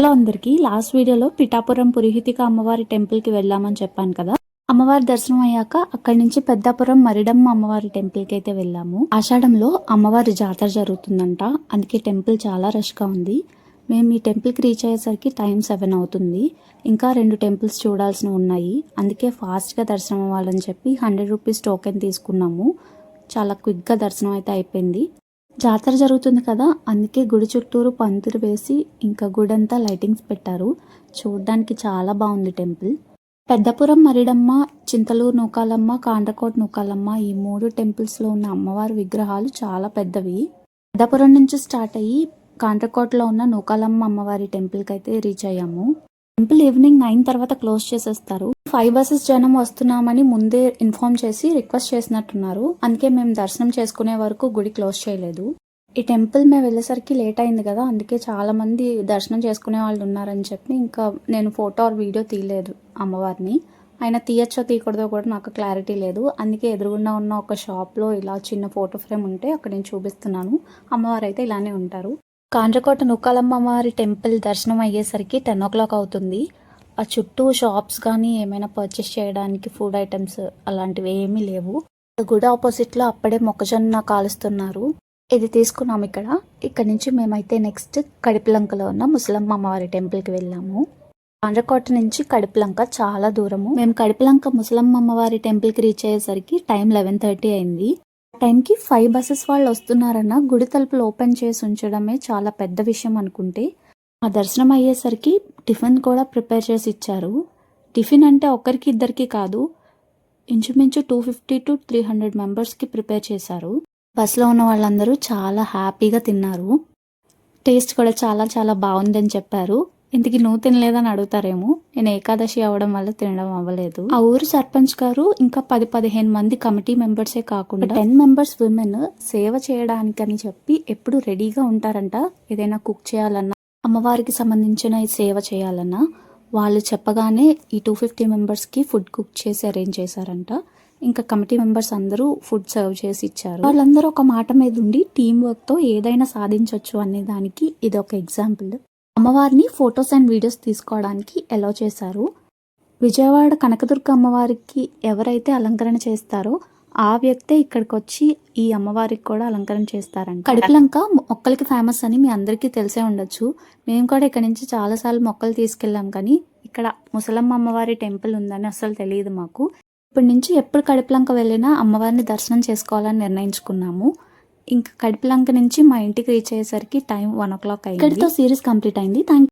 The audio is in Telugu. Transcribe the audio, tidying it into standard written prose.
హలో అందరికీ, లాస్ట్ వీడియోలో పిఠాపురం పురిహితిక అమ్మవారి టెంపుల్కి వెళ్ళామని చెప్పాను కదా. అమ్మవారి దర్శనం అయ్యాక అక్కడి నుంచి పెద్దాపురం మరిడమ్మ అమ్మవారి టెంపుల్కి అయితే వెళ్ళాము. ఆషాఢంలో అమ్మవారి జాతర జరుగుతుందంట, అందుకే టెంపుల్ చాలా రష్గా ఉంది. మేము ఈ టెంపుల్కి రీచ్ అయ్యేసరికి టైం 7 అవుతుంది. ఇంకా 2 టెంపుల్స్ చూడాల్సినవి ఉన్నాయి, అందుకే ఫాస్ట్గా దర్శనం అవ్వాలని చెప్పి 100 రూపీస్ టోకెన్ తీసుకున్నాము. చాలా క్విక్గా దర్శనం అయితే అయిపోయింది. జాతర జరుగుతుంది కదా, అందుకే గుడి చుట్టూరు పందిరి వేసి ఇంకా గుడంతా లైటింగ్స్ పెట్టారు. చూడడానికి చాలా బాగుంది టెంపుల్. పెద్దపురం మరిడమ్మ, చింతలూరు నూకాలమ్మ, కాండ్రకోట నూకాలమ్మ ఈ 3 టెంపుల్స్లో ఉన్న అమ్మవారి విగ్రహాలు చాలా పెద్దవి. పెద్దపురం నుంచి స్టార్ట్ అయ్యి కాండ్రకోటలో ఉన్న నూకాలమ్మ అమ్మవారి టెంపుల్కి అయితే రీచ్ అయ్యాము. టెంపుల్ ఈవినింగ్ 9 తర్వాత క్లోజ్ చేసేస్తారు. 5 బస్సెస్ జనం వస్తున్నామని ముందే ఇన్ఫార్మ్ చేసి రిక్వెస్ట్ చేసినట్టున్నారు, అందుకే మేము దర్శనం చేసుకునే వరకు గుడి క్లోజ్ చేయలేదు. ఈ టెంపుల్ మేము వెళ్ళేసరికి లేట్ అయింది కదా, అందుకే చాలా మంది దర్శనం చేసుకునే వాళ్ళు ఉన్నారని చెప్పి ఇంకా నేను ఫోటో ఆర్ వీడియో తీయలేదు అమ్మవారిని. ఆయన తీయచ్చో తీయకూడదో కూడా నాకు క్లారిటీ లేదు, అందుకే ఎదురుగుండా ఉన్న ఒక షాప్లో ఇలా చిన్న ఫోటో ఫ్రేమ్ ఉంటే అక్కడ నేను చూపిస్తున్నాను. అమ్మవారు అయితే ఇలానే ఉంటారు. కాండ్రకోట నూకాలమ్మ అమ్మవారి టెంపుల్ దర్శనం అయ్యేసరికి 10 o'clock అవుతుంది. ఆ చుట్టూ షాప్స్ కానీ ఏమైనా పర్చేస్ చేయడానికి ఫుడ్ ఐటమ్స్ అలాంటివి ఏమీ లేవు. గుడి ఆపోజిట్లో అప్పుడే మొక్కజొన్న కాలుస్తున్నారు, ఇది తీసుకున్నాము ఇక్కడ నుంచి మేమైతే నెక్స్ట్ కడిపిలంకలో ఉన్న ముసలమ్మ అమ్మవారి టెంపుల్కి వెళ్ళాము. కాండ్రకోట నుంచి కడిపిలంక చాలా దూరము. మేము కడిపిలంక ముసలమ్మ అమ్మవారి టెంపుల్కి రీచ్ అయ్యేసరికి టైం 11:30 అయింది. టైంకి 5 బస్సెస్ వాళ్ళు వస్తున్నారన్న గుడి తలుపులు ఓపెన్ చేసి ఉంచడమే చాలా పెద్ద విషయం అనుకుంటే, ఆ దర్శనం అయ్యేసరికి టిఫిన్ కూడా ప్రిపేర్ చేసి ఇచ్చారు. టిఫిన్ అంటే ఒకరికి ఇద్దరికి కాదు, ఇంచుమించు 250 to 300 మెంబర్స్కి ప్రిపేర్ చేశారు. బస్సులో ఉన్న వాళ్ళందరూ చాలా హ్యాపీగా తిన్నారు. టేస్ట్ కూడా చాలా చాలా బాగుందని చెప్పారు. ఇంతకీ నువ్వు తినలేదని అడుగుతారేమో, నేను ఏకాదశి అవ్వడం వల్ల తినడం అవ్వలేదు. ఆ ఊరు సర్పంచ్ గారు ఇంకా 10-15 మంది కమిటీ మెంబర్సే కాకుండా 10 మెంబర్స్ విమెన్ సేవ చేయడానికని చెప్పి ఎప్పుడు రెడీగా ఉంటారంట. ఏదైనా కుక్ చేయాలన్నా, అమ్మవారికి సంబంధించిన సేవ చేయాలన్నా వాళ్ళు చెప్పగానే ఈ 250 మెంబర్స్కి ఫుడ్ కుక్ చేసి అరేంజ్ చేశారంట. ఇంకా కమిటీ మెంబర్స్ అందరూ ఫుడ్ సర్వ్ చేసి ఇచ్చారు. వాళ్ళందరూ ఒక మాట మీద ఉండి టీం వర్క్తో ఏదైనా సాధించవచ్చు అనే దానికి ఇది ఒక ఎగ్జాంపుల్. అమ్మవారిని ఫొటోస్ అండ్ వీడియోస్ తీసుకోవడానికి అలౌ చేశారు. విజయవాడ కనకదుర్గ అమ్మవారికి ఎవరైతే అలంకరణ చేస్తారో ఆ వ్యక్తే ఇక్కడికి వచ్చి ఈ అమ్మవారికి కూడా అలంకరణ చేస్తారంట. కడిపిలంక మొక్కలకి ఫేమస్ అని మీ అందరికీ తెలిసే ఉండొచ్చు. మేము కూడా ఇక్కడ నుంచి చాలాసార్లు మొక్కలు తీసుకెళ్ళాం, కానీ ఇక్కడ ముసలమ్మ అమ్మవారి టెంపుల్ ఉందని అసలు తెలియదు మాకు. ఇప్పటి నుంచి ఎప్పుడు కడిపిలంక వెళ్ళినా అమ్మవారిని దర్శనం చేసుకోవాలని నిర్ణయించుకున్నాము. ఇంకా కడిపిలంక నుంచి మా ఇంటికి రీచ్ అయ్యేసరికి టైం 1 o'clock అయింది. ఇక్కడితో సిరీస్ కంప్లీట్ అయింది. థ్యాంక్